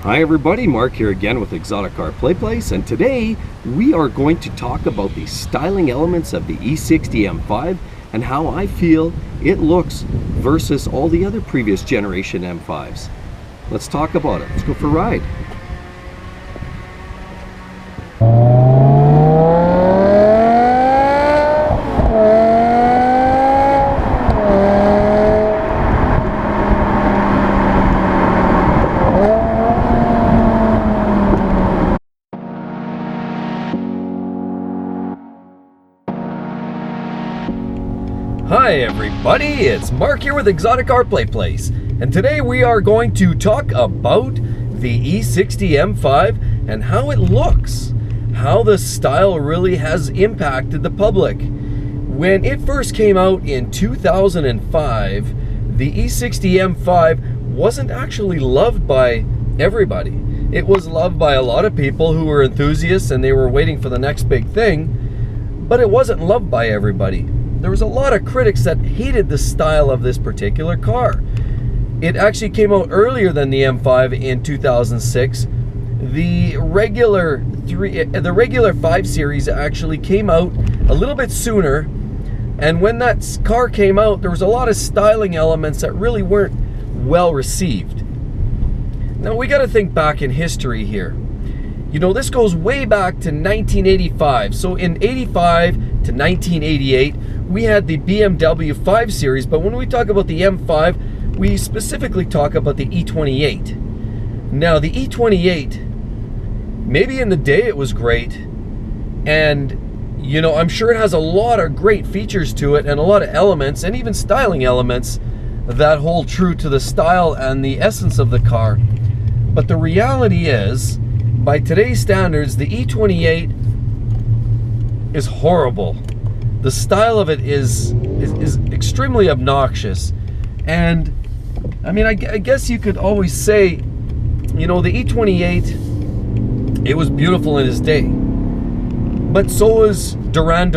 Hi everybody, Mark here again with Exotic Car Play Place, and today we are going to talk about the styling elements of the E60 M5 and how I feel it looks versus all the other previous generation M5s. Let's talk about it. Let's go for a ride. Hi everybody, it's Mark here with Exotic Car Play Place, and today we are going to talk about the E60 M5 and how it looks, how the style really has impacted the public. When it first came out in 2005, the E60 M5 wasn't actually loved by everybody. It was loved by a lot of people who were enthusiasts and they were waiting for the next big thing, but it wasn't loved by everybody. There was a lot of critics that hated the style of this particular car. It actually came out earlier than the M5 in 2006. The regular 5 Series actually came out a little bit sooner, and when that car came out, there was a lot of styling elements that really weren't well received. Now we got to think back in history here. You know, this goes way back to 1985. So in 85 to 1988, we had the BMW 5 Series, but when we talk about the M5, we specifically talk about the E28. Now the E28, maybe in the day it was great, and you know, I'm sure it has a lot of great features to it and a lot of elements and even styling elements that hold true to the style and the essence of the car. But the reality is, by today's standards, the E28 is horrible. The style of it is extremely obnoxious. And I mean, I guess you could always say, you know, the E28, it was beautiful in its day. But so was Duran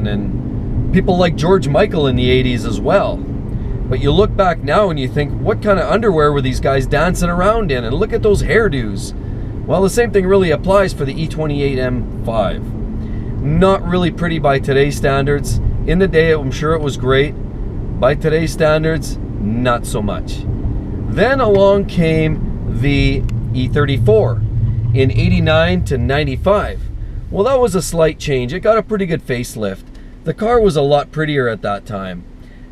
and people like George Michael in the 80s as well. But you look back now and you think, what kind of underwear were these guys dancing around in? And look at those hairdos. Well, the same thing really applies for the E28 M5. Not really pretty by today's standards. In the day, I'm sure it was great. By today's standards, not so much. Then along came the E34 in 89 to 95. Well, that was a slight change. It got a pretty good facelift. The car was a lot prettier at that time.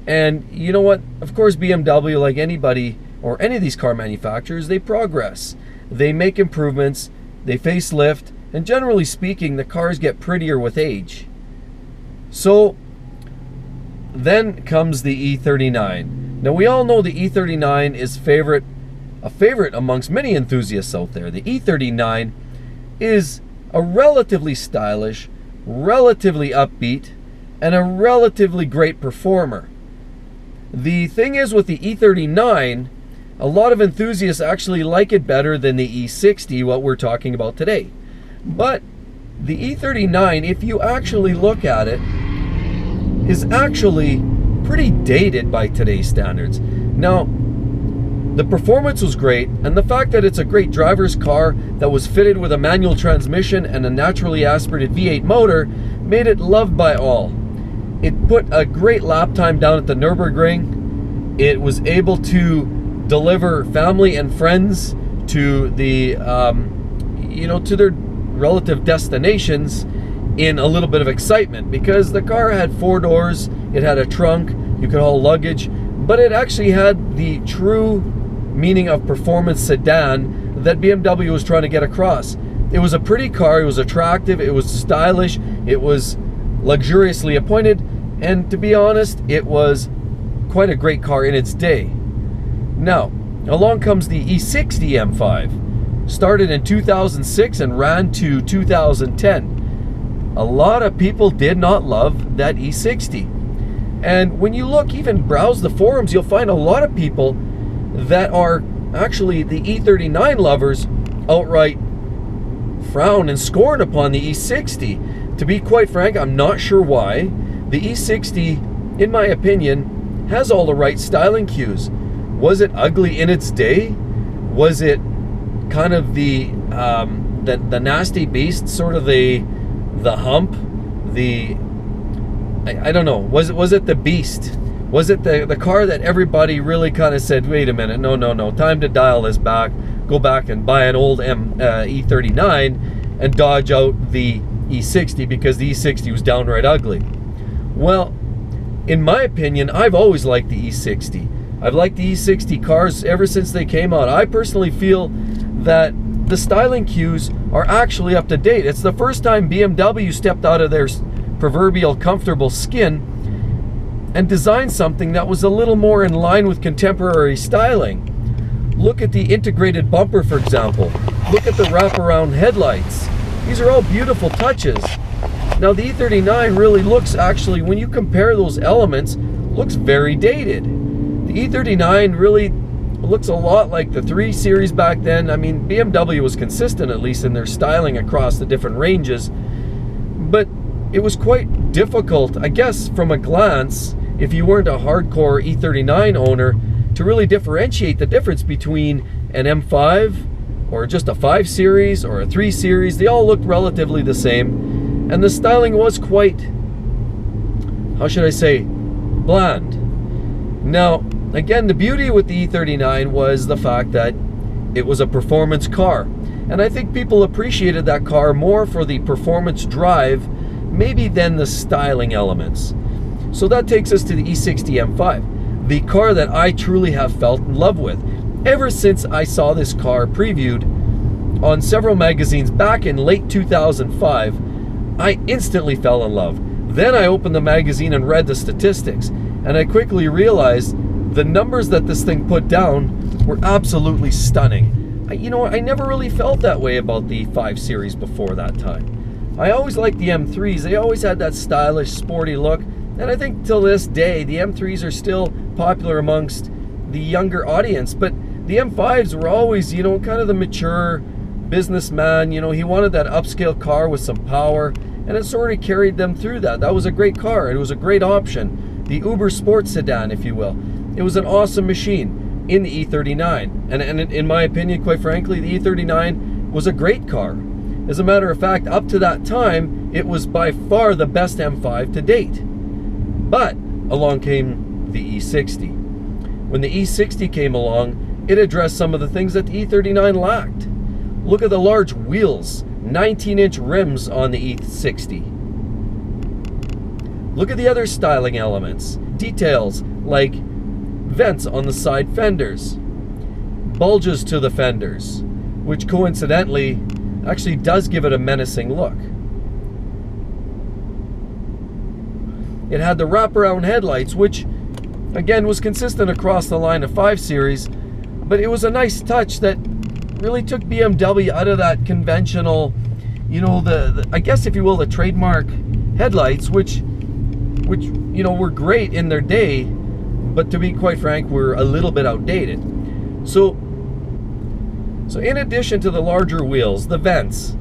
And you know what? Of course, BMW, like anybody or any of these car manufacturers, they progress. They make improvements, they facelift, and generally speaking, the cars get prettier with age. So then comes the E39. Now we all know the E39 is a favorite amongst many enthusiasts out there. The E39 is a relatively stylish, relatively upbeat, and a relatively great performer. The thing is with the E39, a lot of enthusiasts actually like it better than the E60, what we're talking about today. But the E39, if you actually look at it, is actually pretty dated by today's standards. Now, the performance was great, and the fact that it's a great driver's car that was fitted with a manual transmission and a naturally aspirated V8 motor made it loved by all. It put a great lap time down at the Nürburgring. It was able to deliver family and friends to the, to their relative destinations in a little bit of excitement, because the car had 4 doors, it had a trunk, you could haul luggage, but it actually had the true meaning of performance sedan that BMW was trying to get across. It was a pretty car, it was attractive, it was stylish, it was luxuriously appointed, and to be honest, it was quite a great car in its day. Now, along comes the E60 M5. Started in 2006 and ran to 2010. A lot of people did not love that E60. And when you look, even browse the forums, you'll find a lot of people that are actually the E39 lovers outright frown and scorn upon the E60. To be quite frank, I'm not sure why. The E60, in my opinion, has all the right styling cues. Was it ugly in its day? Was it kind of the nasty beast, sort of the hump, I don't know, was it the beast? Was it the car that everybody really kind of said, wait a minute, no, time to dial this back, go back and buy an old E39 and dodge out the E60 because the E60 was downright ugly? Well, in my opinion, I've always liked the E60. I've liked the E60 cars ever since they came out. I personally feel that the styling cues are actually up to date. It's the first time BMW stepped out of their proverbial comfortable skin and designed something that was a little more in line with contemporary styling. Look at the integrated bumper, for example. Look at the wraparound headlights. These are all beautiful touches. Now the E39 really looks, actually, when you compare those elements, looks very dated. The E39 really looks a lot like the 3 Series back then. I mean, BMW was consistent, at least in their styling across the different ranges, but it was quite difficult, I guess, from a glance, if you weren't a hardcore E39 owner, to really differentiate the difference between an M5 or just a 5 Series or a 3 Series. They all looked relatively the same, and the styling was quite, how should I say, bland. Now, again, the beauty with the E39 was the fact that it was a performance car, and I think people appreciated that car more for the performance drive maybe than the styling elements. So that takes us to the E60 M5, the car that I truly have felt in love with. Ever since I saw this car previewed on several magazines back in late 2005, I instantly fell in love. Then I opened the magazine and read the statistics, and I quickly realized the numbers that this thing put down were absolutely stunning. You know, I never really felt that way about the 5 Series before that time. I always liked the M3s. They always had that stylish, sporty look, and I think till this day, the M3s are still popular amongst the younger audience, but the M5s were always, you know, kind of the mature businessman. You know, he wanted that upscale car with some power, and it sort of carried them through that. That was a great car. It was a great option. The Uber sports sedan, if you will. It was an awesome machine in the E39. And in my opinion, quite frankly, the E39 was a great car. As a matter of fact, up to that time, it was by far the best M5 to date. But along came the E60. When the E60 came along, it addressed some of the things that the E39 lacked. Look at the large wheels, 19-inch rims on the E60. Look at the other styling elements, details like vents on the side fenders, bulges to the fenders, which coincidentally actually does give it a menacing look. It had the wraparound headlights, which again was consistent across the line of 5 Series, but it was a nice touch that really took BMW out of that conventional, you know, the I guess, if you will, the trademark headlights, which you know, were great in their day, but to be quite frank, were a little bit outdated. So in addition to the larger wheels, the vents,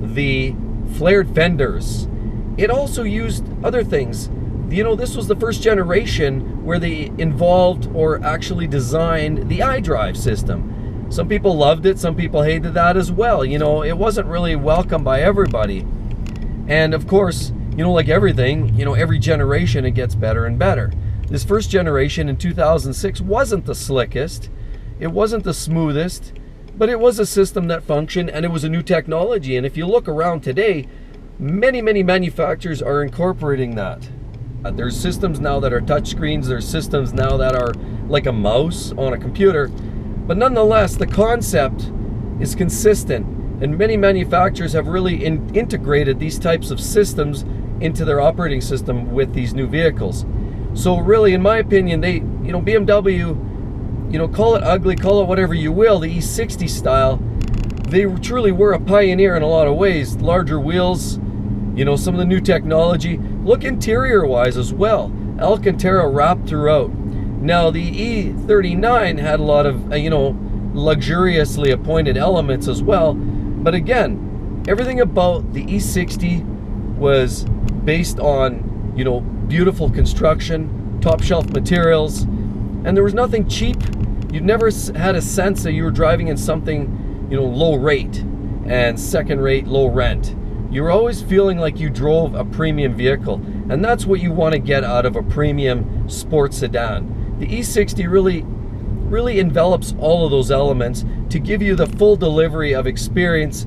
the flared fenders, it also used other things. You know, this was the first generation where they involved or actually designed the iDrive system. Some people loved it, some people hated that as well. You know, it wasn't really welcomed by everybody. And of course, you know, like everything, you know, every generation it gets better and better. This first generation in 2006 wasn't the slickest, it wasn't the smoothest, but it was a system that functioned, and it was a new technology. And if you look around today, many manufacturers are incorporating that. There's systems now that are touchscreens, there's systems now that are like a mouse on a computer, but nonetheless, the concept is consistent, and many manufacturers have really integrated these types of systems into their operating system with these new vehicles. So really, in my opinion, they, you know, BMW, you know, call it ugly, call it whatever you will, the E60 style, they truly were a pioneer in a lot of ways. Larger wheels, you know, some of the new technology. Look interior-wise as well. Alcantara wrapped throughout. Now, the E39 had a lot of, you know, luxuriously appointed elements as well. But again, everything about the E60 was based on, you know, beautiful construction, top-shelf materials, and there was nothing cheap. You never had a sense that you were driving in something, low rate and second rate low rent. You're always feeling like you drove a premium vehicle, and that's what you want to get out of a premium sports sedan. The E60 really envelops all of those elements to give you the full delivery of experience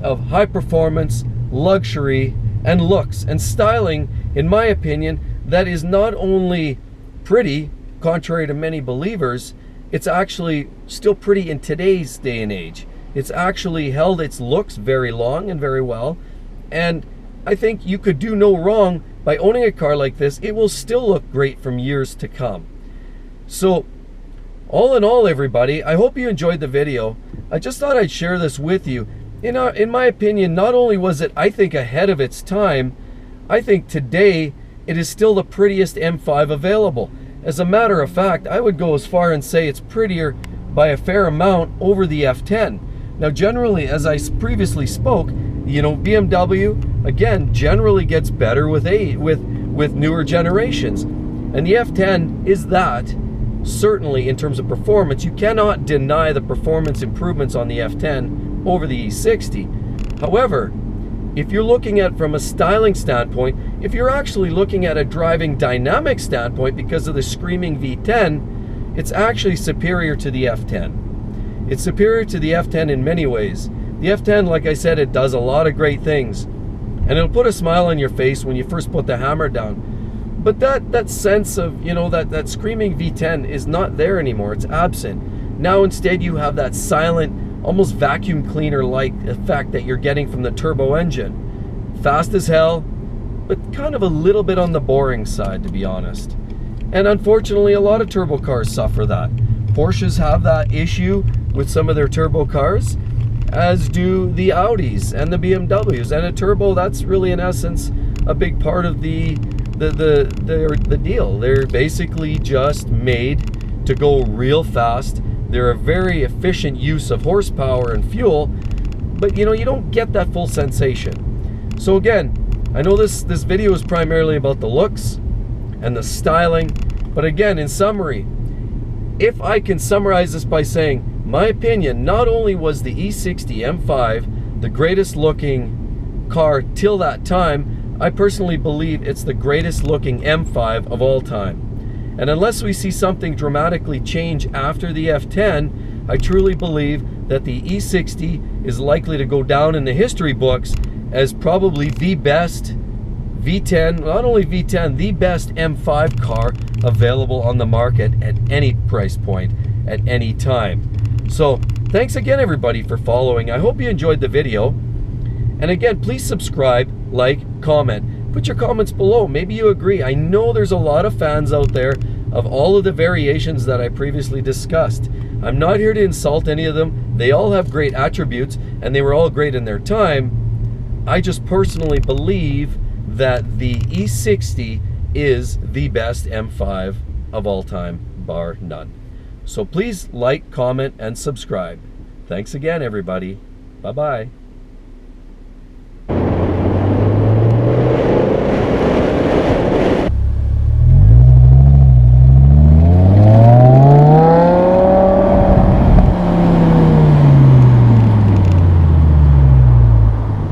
of high performance, luxury, and looks and styling, in my opinion, that is not only pretty, contrary to many believers, it's actually still pretty in today's day and age. It's actually held its looks very long and very well, and I think you could do no wrong by owning a car like this. It will still look great from years to come. So all in all, everybody, I hope you enjoyed the video. I just thought I'd share this with you. In my opinion, not only was it, I think, ahead of its time, I think today it is still the prettiest M5 available. As a matter of fact, I would go as far and say it's prettier by a fair amount over the F10. Now, generally, as I previously spoke, BMW, again, generally gets better with newer generations. And the F10 is that. Certainly, in terms of performance, you cannot deny the performance improvements on the F10 over the E60. However, if you're looking at from a styling standpoint, if you're actually looking at a driving dynamic standpoint because of the screaming V10, it's actually superior to the F10. It's superior to the F10 in many ways. The F10, like I said, it does a lot of great things, and it'll put a smile on your face when you first put the hammer down. But that sense of, that screaming V10 is not there anymore. It's absent. Now instead you have that silent, almost vacuum cleaner-like effect that you're getting from the turbo engine. Fast as hell, but kind of a little bit on the boring side, to be honest. And unfortunately, a lot of turbo cars suffer that. Porsches have that issue with some of their turbo cars, as do the Audis and the BMWs. And a turbo, that's really, in essence, a big part of the deal. They're basically just made to go real fast. They're a very efficient use of horsepower and fuel, but you don't get that full sensation. So again, I know this video is primarily about the looks and the styling, but again, in summary, if I can summarize this by saying, my opinion, not only was the E60 M5 the greatest looking car till that time, I personally believe it's the greatest looking M5 of all time. And unless we see something dramatically change after the F10, I truly believe that the E60 is likely to go down in the history books as probably the best V10, not only V10, the best M5 car available on the market at any price point, at any time. So thanks again, everybody, for following. I hope you enjoyed the video. And again, please subscribe, like, comment. Put your comments below. Maybe you agree. I know there's a lot of fans out there of all of the variations that I previously discussed. I'm not here to insult any of them. They all have great attributes, and they were all great in their time. I just personally believe that the E60 is the best M5 of all time, bar none. So please like, comment, and subscribe. Thanks again, everybody. Bye-bye.